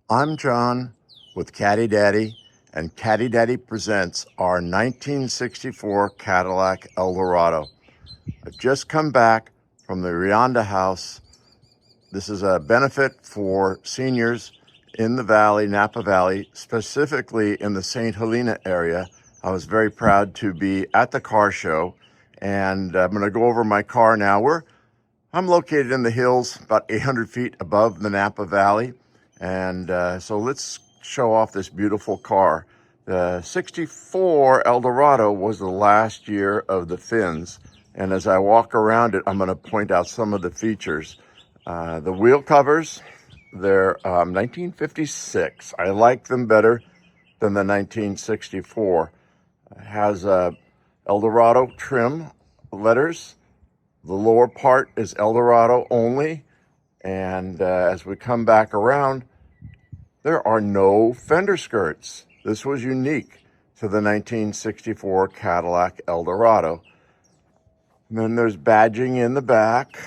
I'm John with Caddy Daddy, and Caddy Daddy presents our 1964 Cadillac Eldorado. I've just come back from the Rianda House. This is a benefit for seniors in the valley, Napa Valley, specifically in the St. Helena area. I was very proud to be at the car show, and I'm going to go over my car now. I'm located in the hills about 800 feet above the Napa Valley. And so let's show off this beautiful car. The 64 Eldorado was the last year of the fins. And as I walk around it, I'm going to point out some of the features. The wheel covers, they're 1956. I like them better than the 1964. It has Eldorado trim letters. The lower part is Eldorado only. And as we come back around, there are no fender skirts. This was unique to the 1964 Cadillac Eldorado. And then there's badging in the back.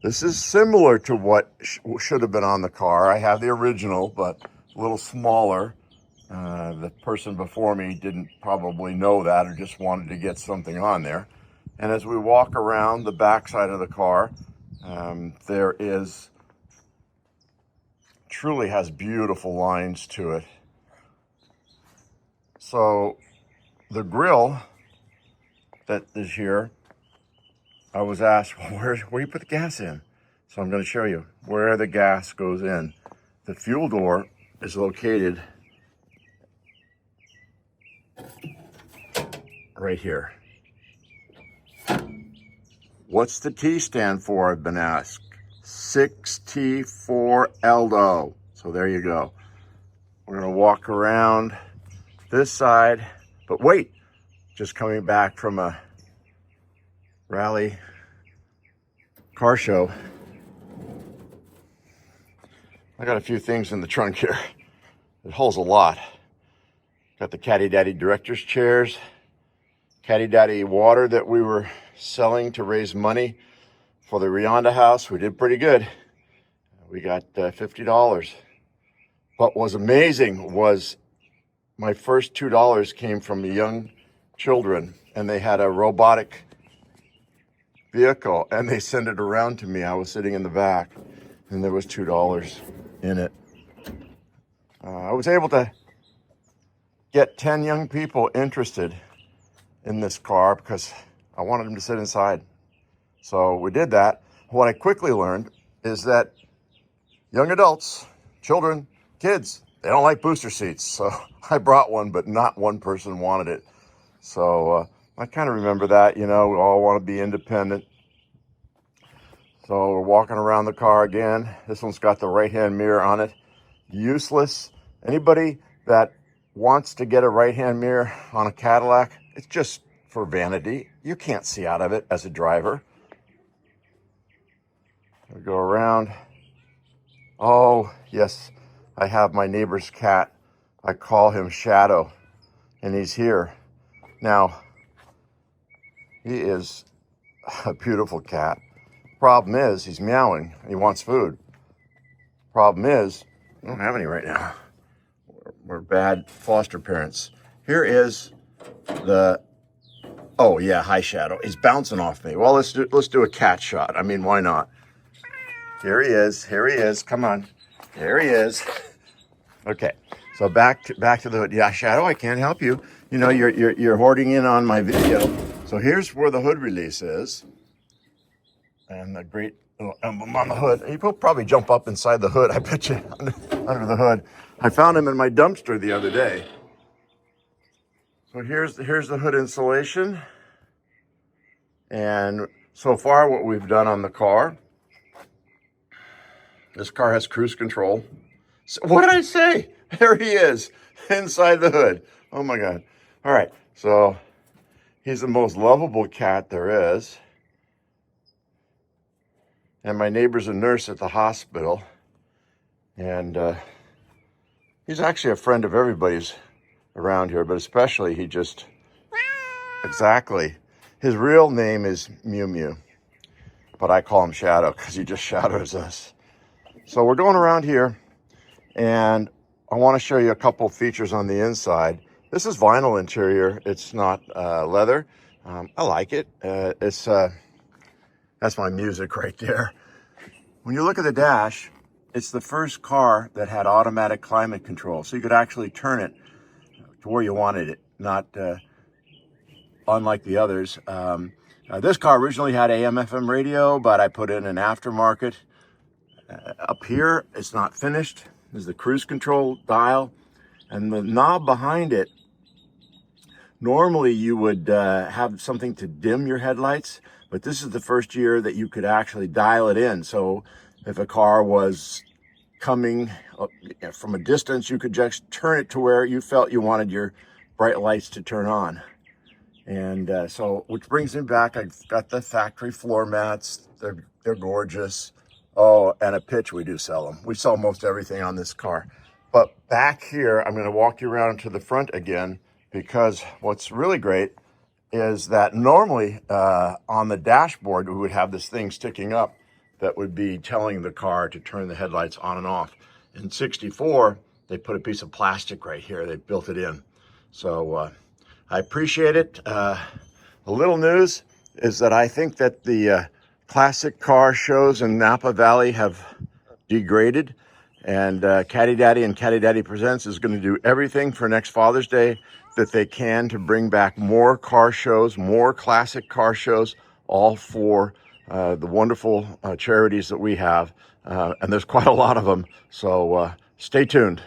This is similar to what should have been on the car. I have the original, but a little smaller. The person before me didn't probably know that or just wanted to get something on there. And as we walk around the back side of the car, there is, truly has beautiful lines to it. So the grill that is here, I was asked, well, where do you put the gas in? So I'm going to show you where the gas goes in. The fuel door is located right here. What's the T stand for, I've been asked? 6T4 Eldo. So there you go. We're going to walk around this side. But wait, just coming back from a rally car show. I got a few things in the trunk here. It holds a lot. Got the Caddy Daddy director's chairs. Caddy Daddy water that we were selling to raise money for the Rianda house. We did pretty good. We got $50. What was amazing was my first $2 came from the young children, and they had a robotic vehicle and they sent it around to me. I was sitting in the back and there was $2 in it. I was able to get 10 young people interested in this car because I wanted them to sit inside. So we did that. What I quickly learned is that young adults, children, kids, they don't like booster seats. So I brought one, but not one person wanted it. So I kind of remember that, you know, we all want to be independent. So we're walking around the car again. This one's got the right-hand mirror on it. Useless. Anybody that wants to get a right-hand mirror on a Cadillac, it's just for vanity. You can't see out of it as a driver. We go around. Oh, yes, I have my neighbor's cat. I call him Shadow, and he's here. Now, he is a beautiful cat. Problem is, he's meowing. He wants food. Problem is, I don't have any right now. We're bad foster parents. Here is the, oh yeah, hi Shadow. He's bouncing off me. Well, let's do a cat shot. I mean, why not? Here he is. Here he is. Come on. There he is. Okay. So back to the hood. Yeah, Shadow, I can't help you. You know, you're hoarding in on my video. So here's where the hood release is. And the great little emblem on the hood. He'll probably jump up inside the hood, I bet you, under the hood. I found him in my dumpster the other day. So here's the hood insulation. And so far what we've done on the car, this car has cruise control. So, what did I say? There he is, inside the hood. Oh my God. All right, so he's the most lovable cat there is. And my neighbor's a nurse at the hospital. And he's actually a friend of everybody's around here, but especially he just, exactly. His real name is Mew Mew, but I call him Shadow because he just shadows us. So we're going around here, And I want to show you a couple features on the inside. This is vinyl interior. It's not leather. I like it. That's my music right there. When you look at the dash, it's the first car that had automatic climate control. So you could actually turn it to where you wanted it, not unlike the others. This car originally had AM/FM radio, but I put in an aftermarket. Up here, it's not finished. There's the cruise control dial, and the knob behind it. Normally you would have something to dim your headlights, but this is the first year that you could actually dial it in. So if a car was coming from a distance, you could just turn it to where you felt you wanted your bright lights to turn on. And so, which brings me back, I've got the factory floor mats. They're gorgeous. Oh, and a pitch, we do sell them. We sell most everything on this car. But back here, I'm going to walk you around to the front again, because what's really great is that normally on the dashboard, we would have this thing sticking up that would be telling the car to turn the headlights on and off. In 64, they put a piece of plastic right here. They built it in. So I appreciate it. A little news is that I think that the classic car shows in Napa Valley have degraded, and Caddy Daddy and Caddy Daddy Presents is going to do everything for next Father's Day that they can to bring back more car shows, more classic car shows, all for the wonderful charities that we have. And there's quite a lot of them. So stay tuned.